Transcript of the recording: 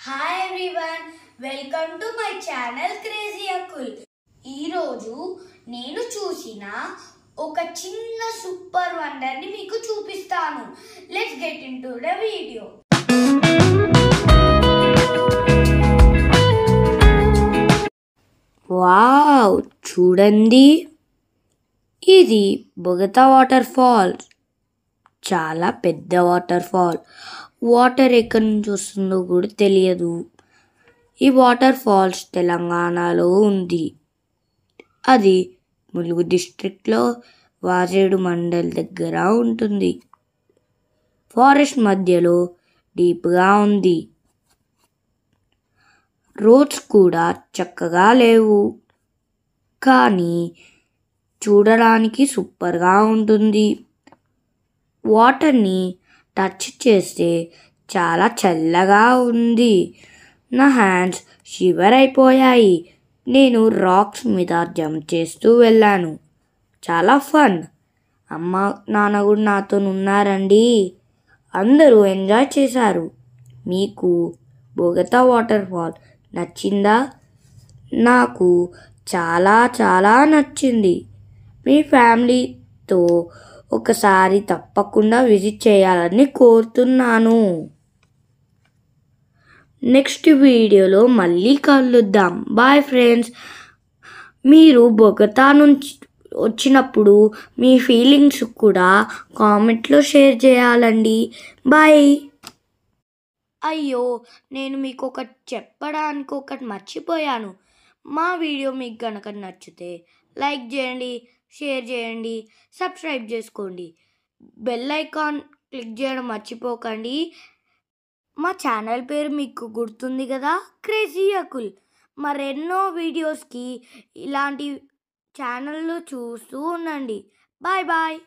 Hi everyone, welcome to my channel Crazy Akul. ఈరోజు నేను చూసిన ఒక చిన్న సూపర్ వండర్ ని మీకు చూపిస్తాను. Let's get into the video. Wow, చూడండి, ఇది బొగతా వాటర్ ఫాల్స్. చాలా పెద్ద వాటర్ ఫాల్. వాటర్ ఎక్కడి నుంచి వస్తుందో కూడా తెలియదు. ఈ వాటర్ ఫాల్స్ తెలంగాణలో ఉంది. అది ములుగు డిస్ట్రిక్ట్లో వాజేడు మండల్ దగ్గర ఉంటుంది. ఫారెస్ట్ మధ్యలో డీప్గా ఉంది. రోడ్స్ కూడా చక్కగా లేవు, కానీ చూడడానికి సూపర్గా ఉంటుంది. వాటర్ని టచ్ చేస్తే చాలా చల్లగా ఉంది. నా హ్యాండ్స్ షివర్ అయిపోయాయి. నేను రాక్స్ మీద జంప్ చేస్తూ వెళ్ళాను. చాలా ఫన్. అమ్మ నాన్న కూడా నాతో ఉన్నారండి. అందరూ ఎంజాయ్ చేశారు. మీకు బొగతా వాటర్ ఫాల్ నచ్చిందా? నాకు చాలా చాలా నచ్చింది. మీ ఫ్యామిలీతో ఒకసారి తప్పకుండా విజిట్ చేయాలని కోరుతున్నాను. నెక్స్ట్ వీడియోలో మళ్ళీ కలుద్దాం. Bye friends. మీరు బొగతా నుంచి వచ్చినప్పుడు మీ ఫీలింగ్స్ కూడా కామెంట్లో షేర్ చేయాలండి. బాయ్. అయ్యో, నేను మీకు ఒకటి మర్చిపోయాను. మా వీడియో మీకు కనుక నచ్చితే లైక్ చేయండి, షేర్ చేయండి, సబ్స్క్రైబ్ చేసుకోండి. బెల్ ఐకాన్ క్లిక్ చేయడం మర్చిపోకండి. మా ఛానల్ పేరు మీకు గుర్తుంది కదా, క్రేజీ అకుల్. మరెన్నో వీడియోస్కి ఇలాంటి ఛానల్లో చూస్తూ ఉండండి. Bye bye.